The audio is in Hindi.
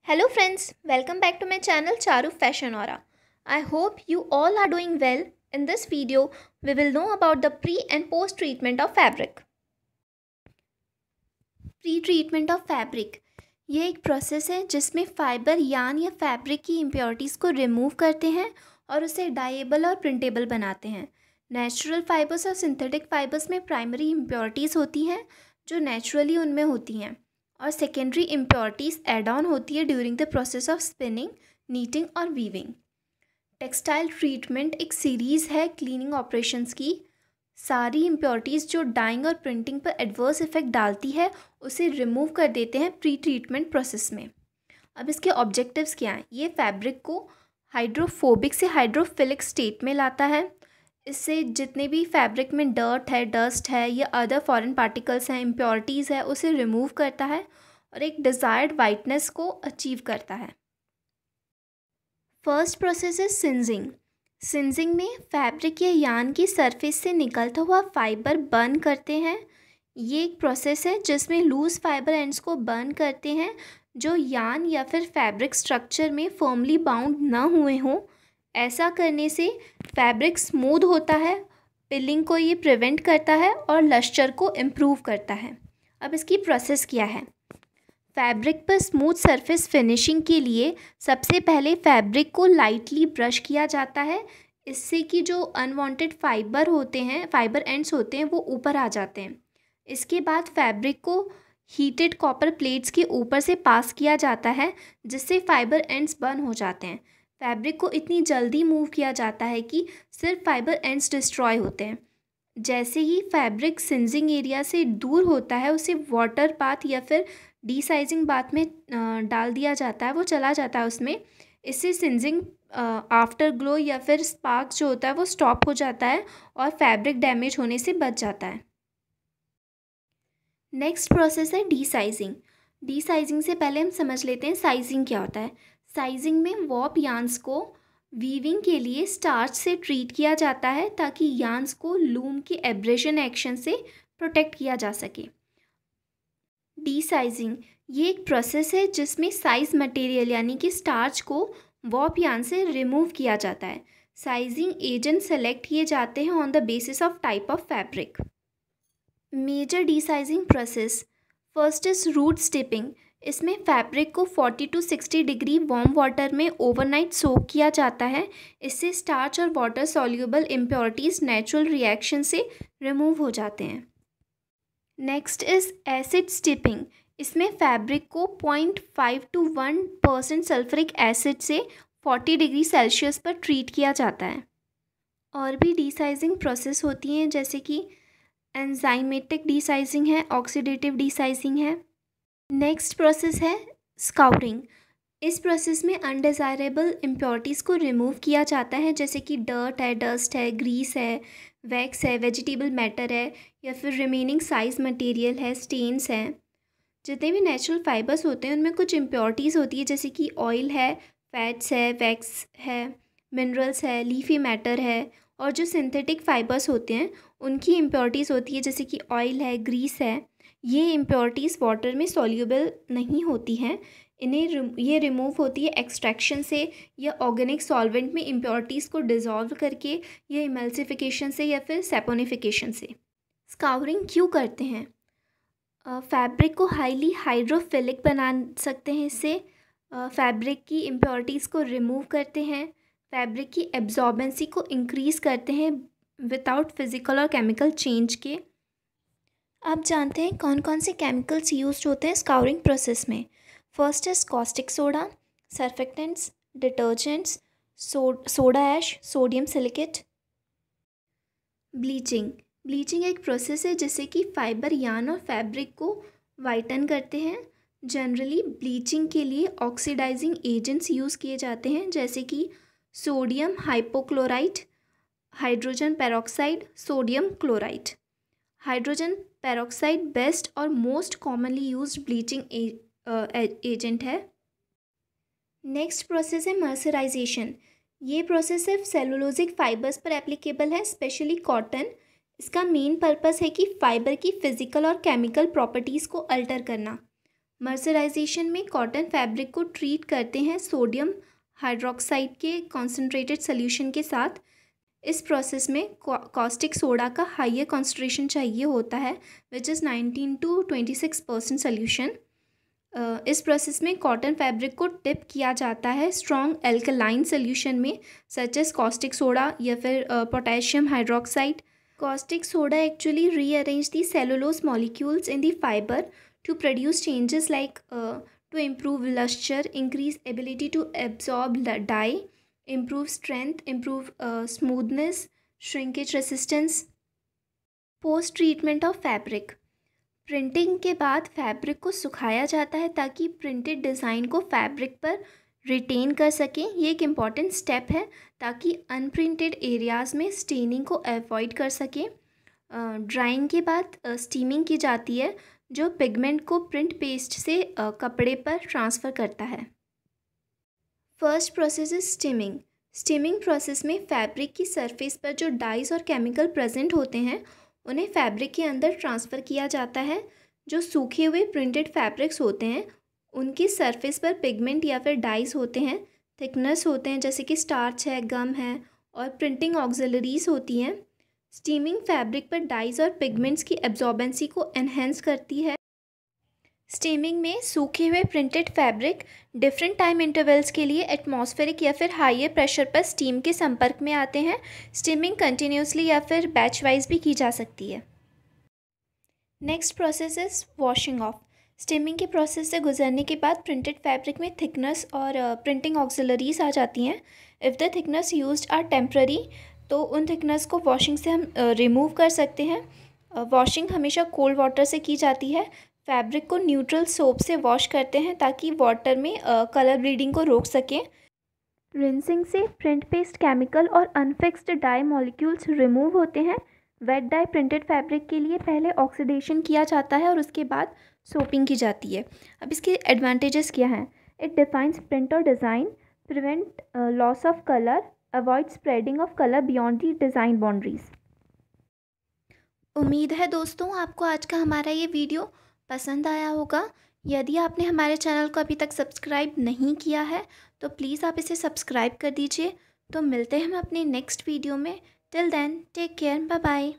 Hello friends, welcome back to my channel Charu Fashion Aura. I hope you all are doing well. In this video, we will know about the pre and post treatment of fabric. Pre treatment of fabric ये एक प्रोसेस है जिसमें फाइबर यार्न या फैब्रिक की इम्प्योरिटीज़ को रिमूव करते हैं और उसे डाइएबल और प्रिंटेबल बनाते हैं। नेचुरल फाइबर्स और सिंथेटिक फाइबर्स में प्राइमरी इम्प्योरिटीज़ होती हैं जो नेचुरली उनमें होती हैं और सेकेंडरी इम्प्योरिटीज़ एड ऑन होती है during the process of spinning, knitting और वीविंग। टेक्सटाइल ट्रीटमेंट एक सीरीज़ है क्लीनिंग ऑपरेशंस की। सारी इम्प्योरिटीज़ जो डाइंग और प्रिंटिंग पर एडवर्स इफेक्ट डालती है उसे रिमूव कर देते हैं प्री ट्रीटमेंट प्रोसेस में। अब इसके ऑब्जेक्टिव्स क्या हैं? ये फैब्रिक को हाइड्रोफोबिक से हाइड्रोफिलिक स्टेट में लाता है। इससे जितने भी फैब्रिक में डर्ट है, डस्ट है या अदर फॉरेन पार्टिकल्स हैं, इम्प्योरिटीज़ है, उसे रिमूव करता है और एक डिज़ायर्ड वाइटनेस को अचीव करता है। फर्स्ट प्रोसेस है सिंजिंग। सिंजिंग में फैब्रिक या यार्न की सरफेस से निकलता हुआ फाइबर बर्न करते हैं। ये एक प्रोसेस है जिसमें लूज़ फाइबर एंड्स को बर्न करते हैं जो यार्न या फिर फैब्रिक स्ट्रक्चर में फर्मली बाउंड ना हुए हों। ऐसा करने से फैब्रिक स्मूथ होता है, पिलिंग को ये प्रिवेंट करता है और लस्टर को इम्प्रूव करता है। अब इसकी प्रोसेस क्या है? फैब्रिक पर स्मूथ सरफेस फिनिशिंग के लिए सबसे पहले फैब्रिक को लाइटली ब्रश किया जाता है। इससे कि जो अनवांटेड फाइबर होते हैं, फाइबर एंड्स होते हैं, वो ऊपर आ जाते हैं। इसके बाद फैब्रिक को हीटेड कॉपर प्लेट्स के ऊपर से पास किया जाता है जिससे फाइबर एंड्स बर्न हो जाते हैं। फैब्रिक को इतनी जल्दी मूव किया जाता है कि सिर्फ फाइबर एंड्स डिस्ट्रॉय होते हैं। जैसे ही फैब्रिक सिंजिंग एरिया से दूर होता है उसे वाटर बाथ या फिर डीसाइजिंग बाथ में डाल दिया जाता है, वो चला जाता है उसमें। इससे सिंजिंग आफ्टर ग्लो या फिर स्पार्क जो होता है वो स्टॉप हो जाता है और फैब्रिक डैमेज होने से बच जाता है। नेक्स्ट प्रोसेस है डीसाइजिंग। डीसाइजिंग से पहले हम समझ लेते हैं साइजिंग क्या होता है। साइजिंग में वॉर्प यार्न्स को वीविंग के लिए स्टार्च से ट्रीट किया जाता है ताकि यार्न्स को लूम के एब्रेशन एक्शन से प्रोटेक्ट किया जा सके। डीसाइजिंग ये एक प्रोसेस है जिसमें साइज मटेरियल यानी कि स्टार्च को वॉर्प यार्न से रिमूव किया जाता है। साइजिंग एजेंट सेलेक्ट किए जाते हैं on the basis of type of fabric. Major desizing process first is rot steeping. इसमें फैब्रिक को 40 to 60 डिग्री वार्म वाटर में ओवरनाइट सोक किया जाता है। इससे स्टार्च और water soluble impurities natural reaction से रिमूव हो जाते हैं। Next is acid steeping. इसमें फैब्रिक को 0.5 to 1% सल्फ्रिक एसिड से 40 डिग्री सेल्सियस पर ट्रीट किया जाता है। और भी डीसाइजिंग प्रोसेस होती हैं जैसे कि एंजाइमेटिक डीसाइजिंग है, ऑक्सीडेटिव डीसाइजिंग है। नेक्स्ट प्रोसेस है स्काउरिंग। इस प्रोसेस में अनडिज़ायरेबल इम्प्योरिटीज़ को रिमूव किया जाता है जैसे कि डर्ट है, डस्ट है, ग्रीस है, वैक्स है, वेजिटेबल मैटर है या फिर रिमेनिंग साइज मटेरियल है, स्टेन्स हैं। जितने भी नेचुरल फाइबर्स होते हैं उनमें कुछ इम्प्योरिटीज़ होती है जैसे कि ऑयल है, फैट्स है, वैक्स है, मिनरल्स है, लीफी मैटर है। और जो सिंथेटिक फाइबर्स होते हैं उनकी इम्प्योरिटीज़ होती है जैसे कि ऑयल है, ग्रीस है। ये इम्प्योरिटीज़ वाटर में सॉल्यूबल नहीं होती हैं। ये रिमूव होती है एक्सट्रैक्शन से या ऑर्गेनिक सॉल्वेंट में इम्प्योरिटीज़ को डिज़ोल्व करके या इमल्सिफिकेशन से या फिर सेपोनिफिकेशन से। स्काउरिंग क्यों करते हैं? फैब्रिक को हाईली हाइड्रोफिलिक बना सकते हैं। इससे फैब्रिक की इम्प्योरिटीज़ को रिमूव करते हैं, फैब्रिक की एब्जॉर्बेंसी को इंक्रीज़ करते हैं विदाउट फिज़िकल और केमिकल चेंज के। आप जानते हैं कौन कौन से केमिकल्स यूज्ड होते हैं स्काउरिंग प्रोसेस में? First is caustic soda, surfactants, detergents, soda ash, sodium silicate. Bleaching. Bleaching एक प्रोसेस है जिससे कि फाइबर यार्न और फैब्रिक को वाइटन करते हैं। जनरली ब्लीचिंग के लिए ऑक्सीडाइजिंग एजेंट्स यूज़ किए जाते हैं जैसे कि sodium hypochlorite, hydrogen peroxide, sodium chloride. Hydrogen peroxide best और most commonly used bleaching agent है। नेक्स्ट प्रोसेस है मर्सराइजेशन। ये प्रोसेस सिर्फ सेलुलोजिक फाइबर्स पर एप्लीकेबल है, स्पेशली कॉटन। इसका मेन पर्पस है कि फाइबर की फ़िज़िकल और केमिकल प्रॉपर्टीज़ को अल्टर करना। मर्सराइजेशन में कॉटन फैब्रिक को ट्रीट करते हैं सोडियम हाइड्रोक्साइड के कॉन्सेंट्रेटेड सोल्यूशन के साथ। इस प्रोसेस में कॉस्टिक सोडा का हाइयर कॉन्सेंट्रेशन चाहिए होता है, विच इज़ 19 to 26% सोल्यूशन। इस प्रोसेस में कॉटन फैब्रिक को डिप किया जाता है स्ट्रॉन्ग एल्कलाइन सोल्यूशन में, सच एज कॉस्टिक सोडा या फिर potassium hydroxide. Caustic soda actually rearrange the cellulose molecules in the fiber to produce changes like to improve luster, increase ability to absorb dye, improve strength, improve smoothness, shrinkage resistance. Post treatment of fabric. Printing के बाद फैब्रिक को सुखाया जाता है ताकि प्रिंटेड डिज़ाइन को फैब्रिक पर रिटेन कर सकें। ये एक इम्पॉर्टेंट स्टेप है ताकि अनप्रिंटेड एरियाज़ में स्टेनिंग को अवॉइड कर सकें। ड्राइंग के बाद स्टीमिंग की जाती है जो पिगमेंट को प्रिंट पेस्ट से कपड़े पर ट्रांसफ़र करता है। First process is steaming. Steaming process में फैब्रिक की सरफेस पर जो डाइज और केमिकल प्रेजेंट होते हैं उन्हें फैब्रिक के अंदर ट्रांसफ़र किया जाता है। जो सूखे हुए प्रिंटेड फैब्रिक्स होते हैं उनकी सरफेस पर पिगमेंट या फिर डाइज होते हैं, थिकनेस होते हैं जैसे कि स्टार्च है, गम है और प्रिंटिंग ऑक्सिलरीज होती हैं। स्टीमिंग फैब्रिक पर डाइज और पिगमेंट्स की एब्जॉर्बेंसी को एनहेंस करती है। स्टीमिंग में सूखे हुए printed fabric different time intervals के लिए एटमॉस्फेरिक या फिर हाइयर प्रेशर पर स्टीम के संपर्क में आते हैं। स्टीमिंग कंटिन्यूसली या फिर बैच वाइज भी की जा सकती है। Next process is washing off. Steaming के प्रोसेस से गुजरने के बाद प्रिंटेड फैब्रिक में थिकनेस और प्रिंटिंग ऑक्सिलरीज आ जाती हैं। If the thickness used are temporary तो उन थिकनेस को वॉशिंग से हम रिमूव कर सकते हैं। वॉशिंग हमेशा कोल्ड वाटर से की जाती है। फैब्रिक को न्यूट्रल सोप से वॉश करते हैं ताकि वाटर में कलर ब्लीडिंग को रोक सकें। रिंसिंग से प्रिंट पेस्ट केमिकल और अनफिक्स्ड डाई मॉलिक्यूल्स रिमूव होते हैं। वेट डाई प्रिंटेड फैब्रिक के लिए पहले ऑक्सीडेशन किया जाता है और उसके बाद सोपिंग की जाती है। अब इसके एडवांटेजेस क्या हैं? इट डिफाइंस प्रिंट और design, prevent loss of colour, avoid spreading of colour beyond the design boundaries. उम्मीद है दोस्तों आपको आज का हमारा ये वीडियो पसंद आया होगा। यदि आपने हमारे चैनल को अभी तक सब्सक्राइब नहीं किया है तो प्लीज़ आप इसे सब्सक्राइब कर दीजिए। तो मिलते हैं हम अपने नेक्स्ट वीडियो में। Till then take care, bye bye.